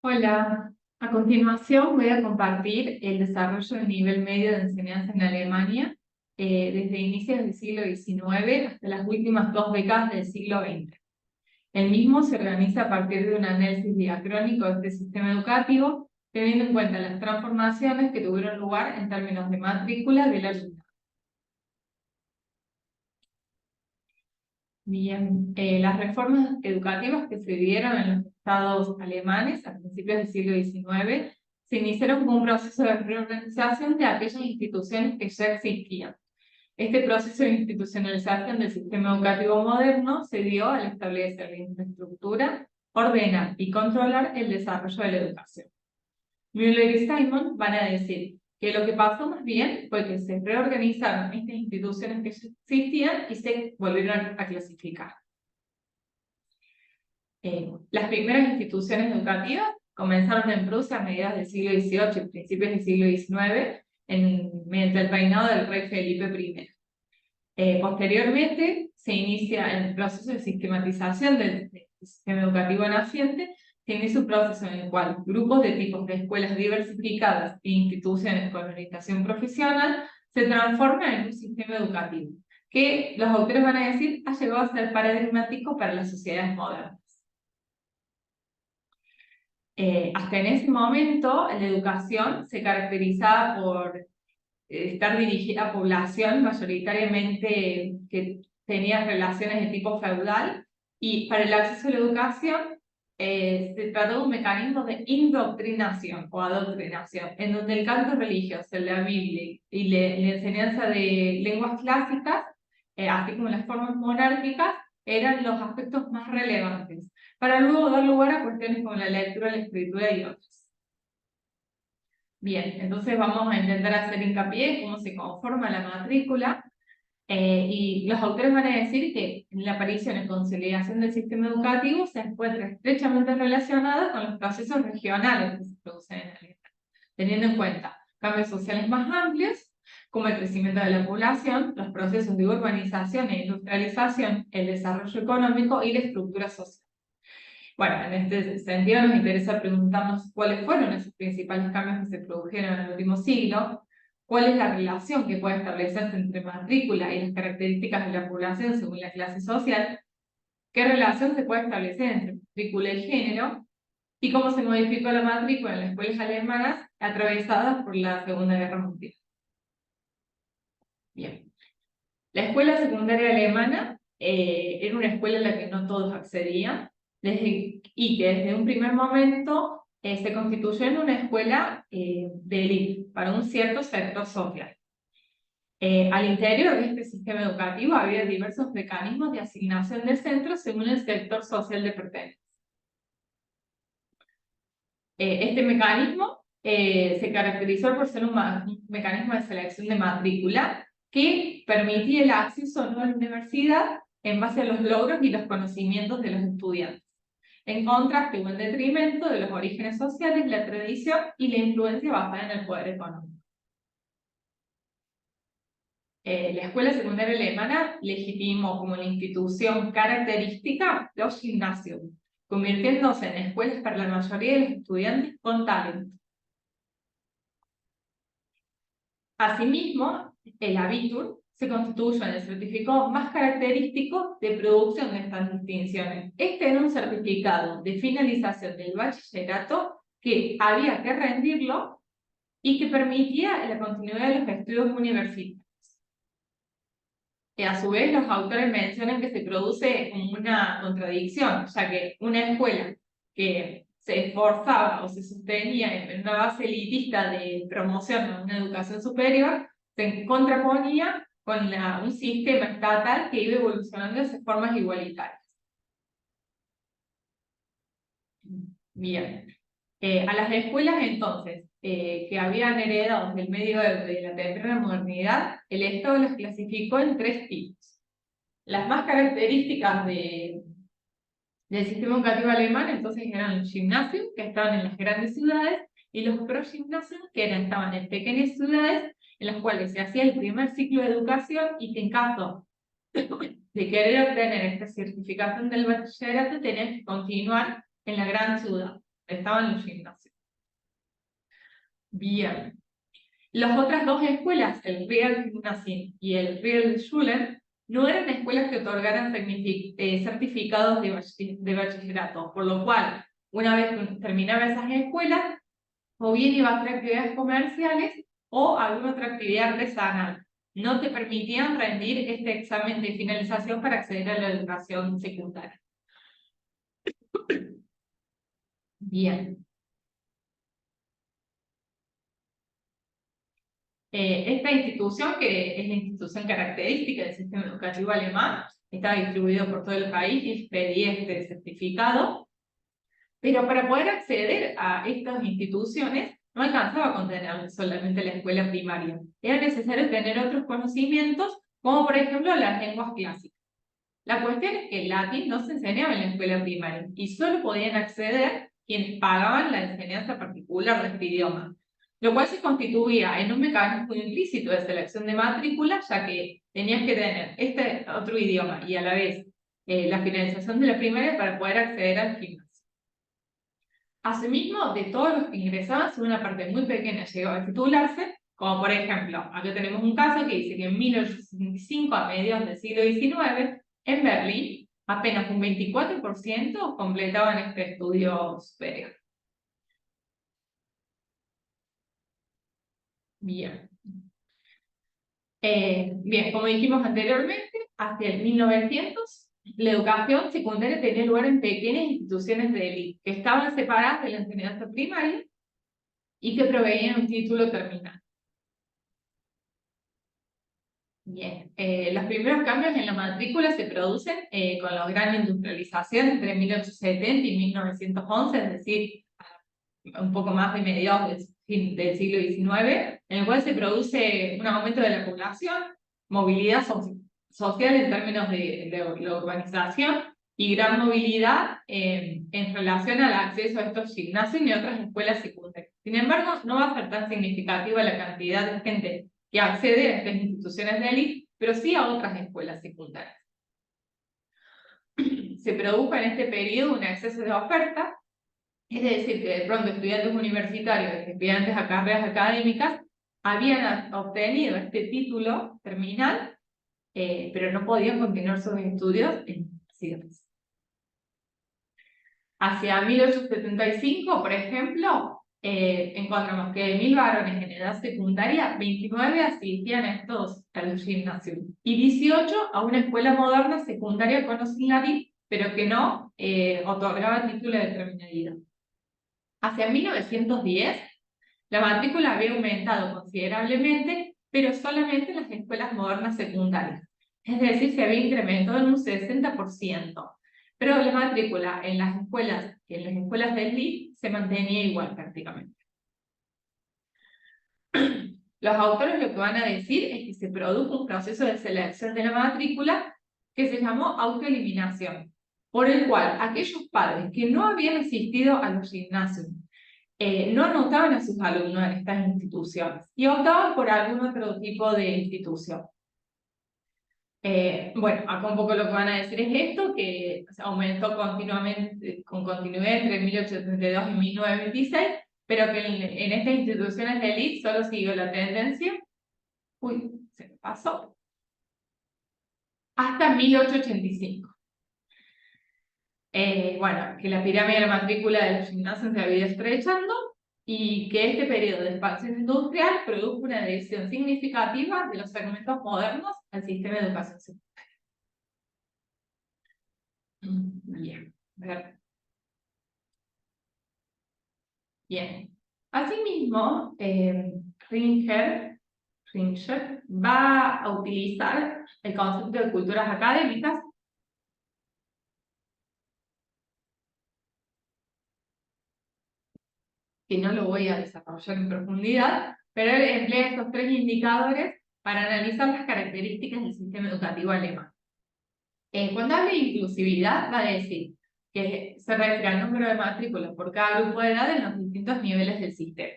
Hola, a continuación voy a compartir el desarrollo del nivel medio de enseñanza en Alemania desde inicios del siglo XIX hasta las últimas 2 décadas del siglo XX. El mismo se organiza a partir de un análisis diacrónico de este sistema educativo, teniendo en cuenta las transformaciones que tuvieron lugar en términos de matrícula del alumnado. Bien, las reformas educativas que se dieron en los estados alemanes a principios del siglo XIX se iniciaron como un proceso de reorganización de aquellas instituciones que ya existían. Este proceso de institucionalización del sistema educativo moderno se dio al establecer la infraestructura, ordenar y controlar el desarrollo de la educación. Müller y Simon van a decir que lo que pasó más bien fue que se reorganizaron estas instituciones que ya existían y se volvieron a clasificar. Las primeras instituciones educativas comenzaron en Prusia a mediados del siglo XVIII y principios del siglo XIX mediante el reinado del rey Felipe I. Posteriormente se inicia el proceso de sistematización del sistema educativo naciente. Se inicia un proceso en el cual grupos de tipos de escuelas diversificadas e instituciones con orientación profesional se transforman en un sistema educativo que los autores van a decir ha llegado a ser paradigmático para las sociedades modernas. Hasta en ese momento la educación se caracterizaba por estar dirigida a población mayoritariamente que tenía relaciones de tipo feudal, y para el acceso a la educación se trató de un mecanismo de indoctrinación o adoctrinación, en donde el canto religioso, la Biblia y la enseñanza de lenguas clásicas, así como las formas monárquicas, eran los aspectos más relevantes, para luego dar lugar a cuestiones como la lectura, la escritura y otras. Bien, entonces vamos a intentar hacer hincapié en cómo se conforma la matrícula, y los autores van a decir que la aparición y consolidación del sistema educativo se encuentra estrechamente relacionada con los procesos regionales que se producen en Alemania, teniendo en cuenta cambios sociales más amplios, como el crecimiento de la población, los procesos de urbanización e industrialización, el desarrollo económico y la estructura social. Bueno, en este sentido nos interesa preguntarnos cuáles fueron esos principales cambios que se produjeron en el último siglo, cuál es la relación que puede establecerse entre matrícula y las características de la población según la clase social, qué relación se puede establecer entre matrícula y género, y cómo se modificó la matrícula en las escuelas alemanas atravesadas por la Segunda Guerra Mundial. Bien. La escuela secundaria alemana era una escuela en la que no todos accedían, y que desde un primer momento se constituyó en una escuela de élite para un cierto sector social. Al interior de este sistema educativo había diversos mecanismos de asignación de centros según el sector social de pertenencia. Este mecanismo se caracterizó por ser un mecanismo de selección de matrícula que permitía el acceso o no a la universidad en base a los logros y los conocimientos de los estudiantes, en contraste o en detrimento de los orígenes sociales, la tradición y la influencia basada en el poder económico. La escuela secundaria alemana legitimó como una institución característica los gimnasios, convirtiéndose en escuelas para la mayoría de los estudiantes con talento. Asimismo, el Abitur se constituyó en el certificado más característico de producción de estas distinciones. Este era un certificado de finalización del bachillerato que había que rendirlo y que permitía la continuidad de los estudios universitarios. A su vez, los autores mencionan que se produce como una contradicción, ya que una escuela que se esforzaba o se sostenía en una base elitista de promoción a una educación superior, se contraponía con un sistema estatal que iba evolucionando de formas igualitarias. Bien. A las escuelas entonces, que habían heredado del medioevo y de la temprana modernidad, el Estado las clasificó en 3 tipos. Las más características del sistema educativo alemán entonces eran los gimnasios, que estaban en las grandes ciudades, y los progimnasios, que estaban en pequeñas ciudades, en las cuales se hacía el primer ciclo de educación y que en caso de querer obtener esta certificación del bachillerato tenían que continuar en la gran ciudad. estaban los gimnasios. Bien. Las otras dos escuelas, el Realgymnasium y el Realschulen, no eran escuelas que otorgaran certificados de bachillerato, por lo cual, una vez que terminaba esas escuelas, o bien iba a hacer actividades comerciales o alguna otra actividad artesanal. No te permitían rendir este examen de finalización para acceder a la educación secundaria. Bien. Esta institución, que es la institución característica del sistema educativo alemán, está distribuido por todo el país y pedía este certificado, pero para poder acceder a estas instituciones no alcanzaba con tener solamente la escuela primaria. Era necesario tener otros conocimientos, como por ejemplo las lenguas clásicas. La cuestión es que el latín no se enseñaba en la escuela primaria y solo podían acceder quienes pagaban la enseñanza particular de este idioma, lo cual se constituía en un mecanismo implícito de selección de matrícula, ya que tenías que tener este otro idioma y a la vez la finalización de la primaria para poder acceder al gimnasio. Asimismo, de todos los que ingresaban, solo una parte muy pequeña llegaba a titularse, como por ejemplo, aquí tenemos un caso que dice que en 1865, a mediados del siglo XIX, en Berlín, apenas un 24% completaban este estudio superior. Bien. Bien, como dijimos anteriormente, hacia el 1900, la educación secundaria tenía lugar en pequeñas instituciones de élite, que estaban separadas de la enseñanza primaria y que proveían un título terminal. Bien, los primeros cambios en la matrícula se producen con la gran industrialización entre 1870 y 1911, es decir, un poco más de mediados del siglo XIX, en el cual se produce un aumento de la población, movilidad social en términos de la urbanización y gran movilidad en relación al acceso a estos gimnasios y otras escuelas secundarias. Sin embargo, no va a ser tan significativa la cantidad de gente que accede a estas instituciones de élite, pero sí a otras escuelas secundarias. Se produjo en este periodo un exceso de oferta, es decir, que de pronto estudiantes universitarios, estudiantes a carreras académicas, habían obtenido este título terminal, pero no podían continuar sus estudios en cierres. Hacia 1875, por ejemplo, encontramos que de 1000 varones en edad secundaria, 29 asistían a los gimnasios y 18 a una escuela moderna secundaria con o sin latín, pero que no otorgaba título de terminalidad. Hacia 1910, la matrícula había aumentado considerablemente, pero solamente en las escuelas modernas secundarias. Es decir, se había incrementado en un 60%. Pero la matrícula en las escuelas de élite se mantenía igual prácticamente. Los autores lo que van a decir es que se produjo un proceso de selección de la matrícula que se llamó autoeliminación, por el cual aquellos padres que no habían asistido a los gimnasios no anotaban a sus alumnos en estas instituciones y optaban por algún otro tipo de institución. Bueno, acá un poco lo que van a decir es esto, que aumentó continuamente, con continuidad entre 1832 y 1926, pero que en estas instituciones de élite solo siguió la tendencia, se me pasó, hasta 1885. Bueno, que la pirámide de la matrícula de los gimnasios se había estrechando y que este periodo de expansión industrial produjo una adhesión significativa de los segmentos modernos al sistema de educación secundaria. Bien, a ver. Bien. Asimismo, Ringer va a utilizar el concepto de culturas académicas que no lo voy a desarrollar en profundidad, pero él emplea estos tres indicadores para analizar las características del sistema educativo alemán. Cuando habla de inclusividad, va a decir que se refiere al número de matrículas por cada grupo de edad en los distintos niveles del sistema.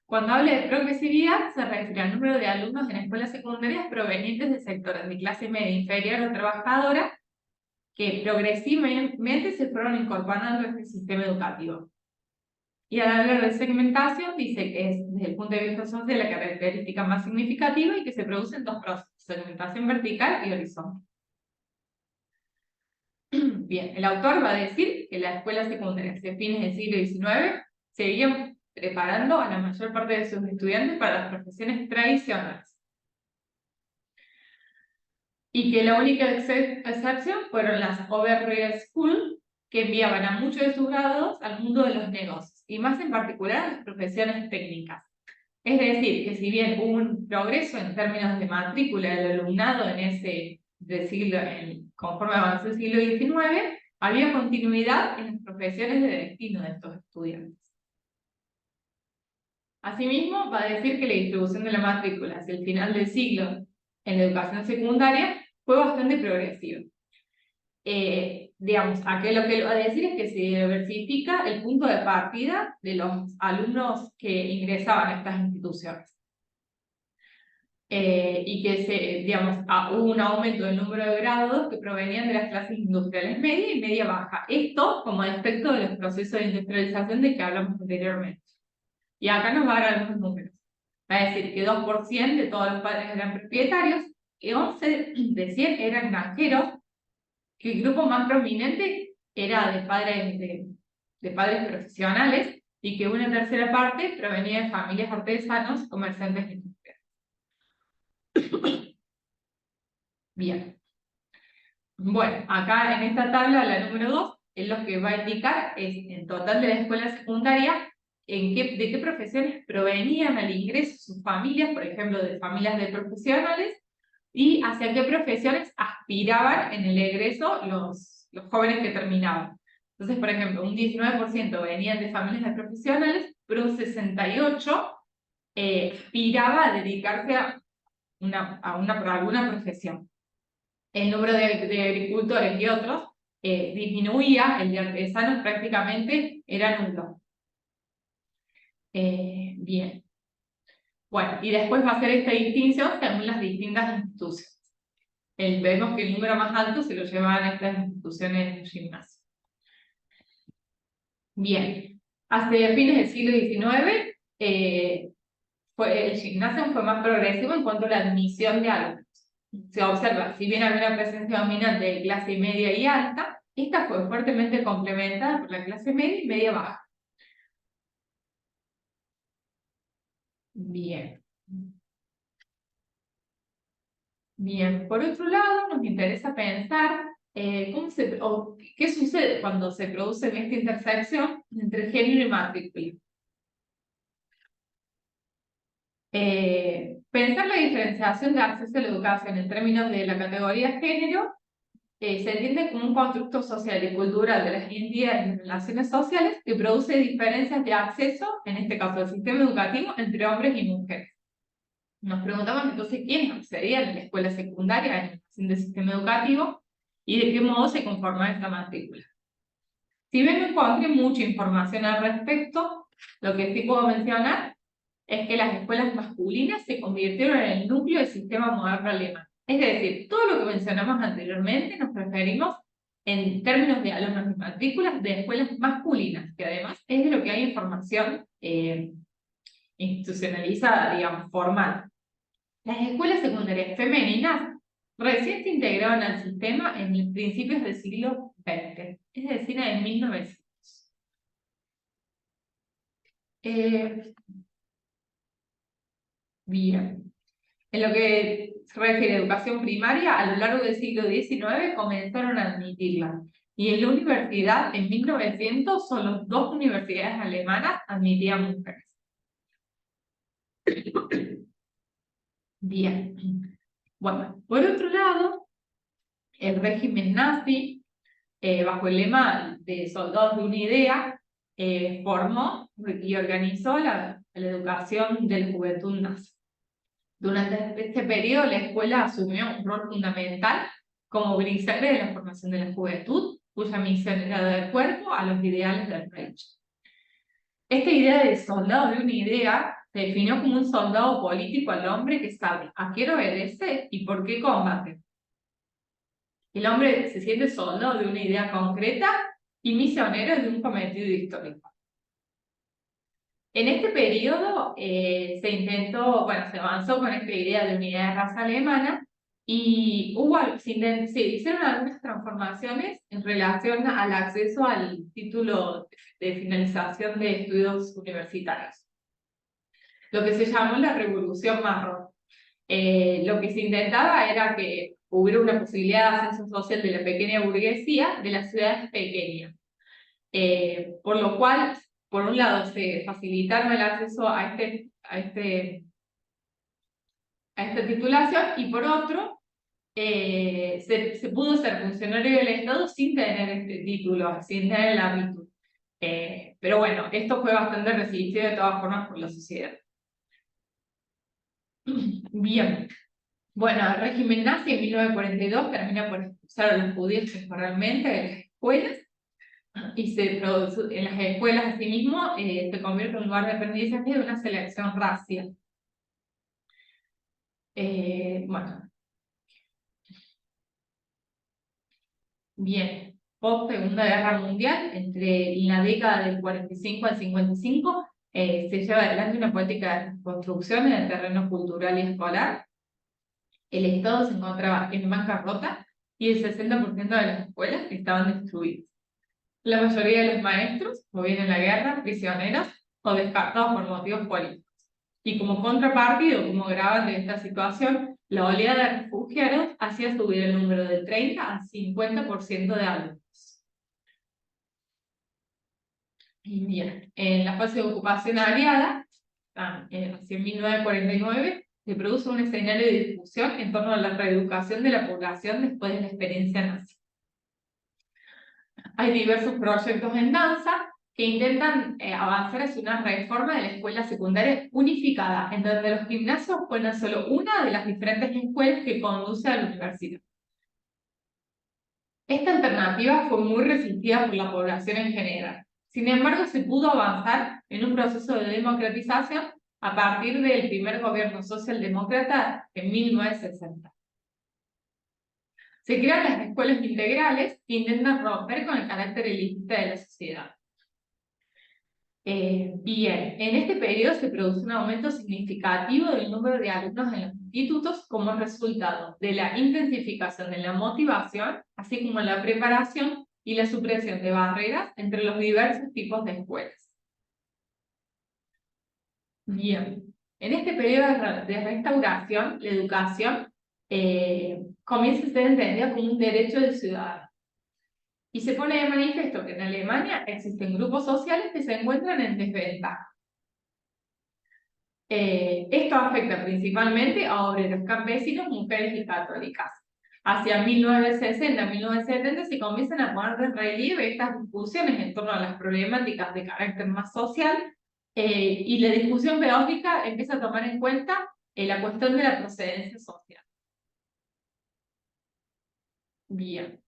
Cuando habla de progresividad, se refiere al número de alumnos en escuelas secundarias provenientes de sectores de clase media inferior o trabajadora que progresivamente se fueron incorporando a este sistema educativo. Y al hablar de segmentación, dice que es, desde el punto de vista social, la característica más significativa y que se producen dos procesos, segmentación vertical y horizontal. Bien, el autor va a decir que la escuela secundaria hacia fines del siglo XIX seguía preparando a la mayor parte de sus estudiantes para las profesiones tradicionales. Y que la única excepción fueron las Overreal School, que enviaban a muchos de sus graduados al mundo de los negocios, y más en particular a las profesiones técnicas. Es decir, que si bien hubo un progreso en términos de matrícula del alumnado en ese conforme avanzó el siglo XIX, había continuidad en las profesiones de destino de estos estudiantes. Asimismo, va a decir que la distribución de la matrícula hacia el final del siglo en la educación secundaria fue bastante progresiva. Digamos, aquí lo que va a decir es que se diversifica el punto de partida de los alumnos que ingresaban a estas instituciones. Y que digamos, hubo un aumento del número de grados que provenían de las clases industriales media y media baja. Esto como efecto de los procesos de industrialización de que hablamos anteriormente. Y acá nos va a dar algunos números. Va a decir que 2% de todos los padres eran propietarios y 11 de 100 eran granjeros, que el grupo más prominente era de padres profesionales y que una tercera parte provenía de familias artesanos, comerciantes y industriales. Bien. Bueno, acá en esta tabla, la número 2, es lo que va a indicar es en total de la escuela secundaria de qué profesiones provenían al ingreso sus familias, por ejemplo, de familias de profesionales, y hacia qué profesiones aspiraban en el egreso los jóvenes que terminaban. Entonces, por ejemplo, un 19% venían de familias de profesionales, pero un 68% aspiraba a dedicarse a alguna profesión. El número de agricultores y otros disminuía, el de artesanos prácticamente era nulo. Bien. Bueno, y después va a hacer esta distinción según las distintas instituciones. Vemos que el número más alto se lo llevaban a estas instituciones de gimnasio. Bien, hacia fines del siglo XIX, el gimnasio fue más progresivo en cuanto a la admisión de alumnos. Se observa, si bien había una presencia dominante de clase media y alta, esta fue fuertemente complementada por la clase media y media baja. Bien. Bien, por otro lado, nos interesa pensar qué sucede cuando se produce esta intersección entre género y matrícula. Pensar la diferenciación de acceso a la educación en términos de la categoría género se entiende como un constructo social y cultural de las identidades y relaciones sociales que produce diferencias de acceso, en este caso el sistema educativo, entre hombres y mujeres. Nos preguntamos entonces quiénes accedían a la escuela secundaria en el del sistema educativo y de qué modo se conformaba esta matrícula. Si bien no encontré mucha información al respecto, lo que sí puedo mencionar es que las escuelas masculinas se convirtieron en el núcleo del sistema moderno alemán. Es decir, todo lo que mencionamos anteriormente nos referimos en términos de alumnos y matrículas de escuelas masculinas, que además es de lo que hay información institucionalizada, digamos, formal. Las escuelas secundarias femeninas recién se integraron al sistema en principios del siglo XX, es decir, en 1900. Bien. En lo que se refiere a educación primaria, a lo largo del siglo XIX comenzaron a admitirla. Y en la universidad, en 1900, solo 2 universidades alemanas admitían mujeres. Bien. Bueno, por otro lado, el régimen nazi, bajo el lema de soldados de una idea, formó y organizó la educación de la juventud nazi. Durante este periodo, la escuela asumió un rol fundamental como grisagra de la formación de la juventud, cuya misión era dar cuerpo a los ideales del Reich. Esta idea de soldado de una idea se definió como un soldado político al hombre que sabe a qué obedece y por qué combate. El hombre se siente solo de una idea concreta y misionero de un cometido histórico. En este periodo se avanzó con esta idea de unidad de raza alemana y se hicieron algunas transformaciones en relación al acceso al título de finalización de estudios universitarios, lo que se llamó la Revolución Marrón. Lo que se intentaba era que hubiera una posibilidad de ascenso social de la pequeña burguesía de las ciudades pequeñas. Por lo cual, por un lado, se facilitaron el acceso a esta titulación y por otro, se pudo ser funcionario del Estado sin tener este título, sin tener el hábito. Pero bueno, esto fue bastante resistido de todas formas por la sociedad. Bien. Bueno, el régimen nazi en 1942 termina por expulsar a los judíos temporalmente de las escuelas y en las escuelas asimismo se convierte en un lugar de aprendizaje de una selección racial. Bueno, bien, post Segunda Guerra Mundial, en la década del 45 al 55, se lleva adelante una política de construcción en el terreno cultural y escolar. El Estado se encontraba en bancarrota y el 60% de las escuelas estaban destruidas. La mayoría de los maestros, o bien en la guerra, prisioneros, o descartados por motivos políticos. Y como contrapartido, como agravante de esta situación, la oleada de refugiados hacía subir el número de 30 al 50% de alumnos. Y bien, en la fase de ocupación aliada, hacia 1949, se produce un escenario de discusión en torno a la reeducación de la población después de la experiencia nazi. Hay diversos proyectos en danza que intentan avanzar hacia una reforma de la escuela secundaria unificada, en donde los gimnasios fueran solo una de las diferentes escuelas que conduce a la universidad. Esta alternativa fue muy resistida por la población en general. Sin embargo, se pudo avanzar en un proceso de democratización a partir del primer gobierno socialdemócrata en 1960. Se crean las escuelas integrales que intentan romper con el carácter elitista de la sociedad. Bien, en este periodo se produce un aumento significativo del número de alumnos en los institutos como resultado de la intensificación de la motivación, así como la preparación y la supresión de barreras entre los diversos tipos de escuelas. Bien, en este periodo de restauración, la educación comienza a ser entendida como un derecho del ciudadano. Y se pone de manifiesto que en Alemania existen grupos sociales que se encuentran en desventaja. Esto afecta principalmente a obreros campesinos, mujeres y católicas. Hacia 1960-1970 se comienzan a poner de relieve estas discusiones en torno a las problemáticas de carácter más social y la discusión pedagógica empieza a tomar en cuenta la cuestión de la procedencia social. Bien.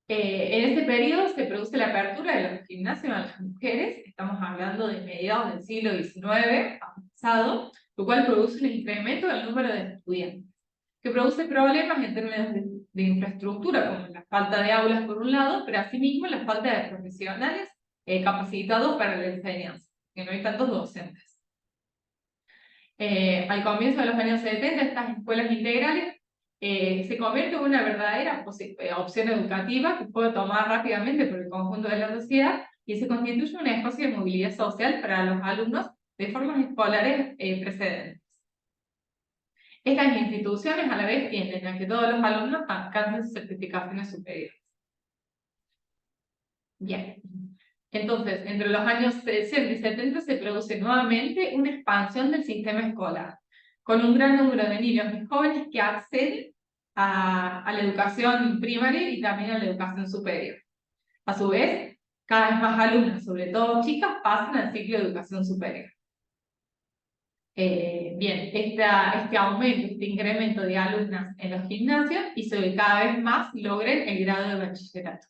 En este periodo se produce la apertura de los gimnasios a las mujeres, estamos hablando de mediados del siglo XIX avanzado, lo cual produce un incremento del número de estudiantes, que produce problemas en términos de infraestructura, como la falta de aulas por un lado, pero asimismo la falta de profesionales capacitados para la enseñanza, que no hay tantos docentes. Al comienzo de los años 70, estas escuelas integrales se convierte en una verdadera opción educativa que puede tomar rápidamente por el conjunto de la sociedad y se constituye un espacio de movilidad social para los alumnos de formas escolares precedentes. Estas instituciones a la vez tienden a que todos los alumnos alcancen certificaciones superiores. Bien. Entonces, entre los años 60 y 70 se produce nuevamente una expansión del sistema escolar, con un gran número de niños y jóvenes que acceden a la educación primaria y también a la educación superior. A su vez, cada vez más alumnas, sobre todo chicas, pasan al ciclo de educación superior. Bien, este aumento, este incremento de alumnas en los gimnasios hizo que cada vez más logren el grado de bachillerato.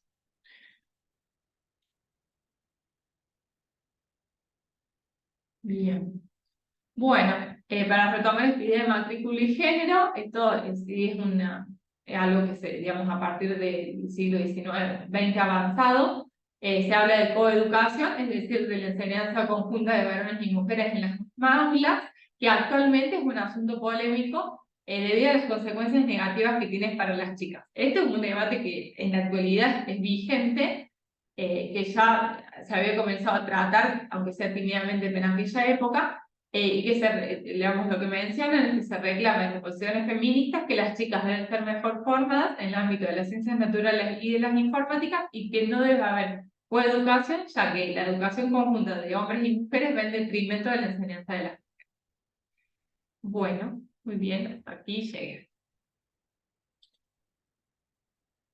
Bien. Bueno, para retomar esta idea de matrícula y género, esto sí es algo que digamos, a partir del siglo XIX, XX avanzado, se habla de coeducación, es decir, de la enseñanza conjunta de varones y mujeres en las mismas aulas, que actualmente es un asunto polémico debido a las consecuencias negativas que tiene para las chicas. Este es un debate que en la actualidad es vigente, que ya se había comenzado a tratar, aunque sea tímidamente en aquella época, y que digamos, lo que mencionan es que se reclaman en posiciones feministas que las chicas deben ser mejor formadas en el ámbito de las ciencias naturales y de las informáticas y que no debe haber coeducación, ya que la educación conjunta de hombres y mujeres va en detrimento de la enseñanza de las mujeres. Bueno, muy bien, hasta aquí llegué.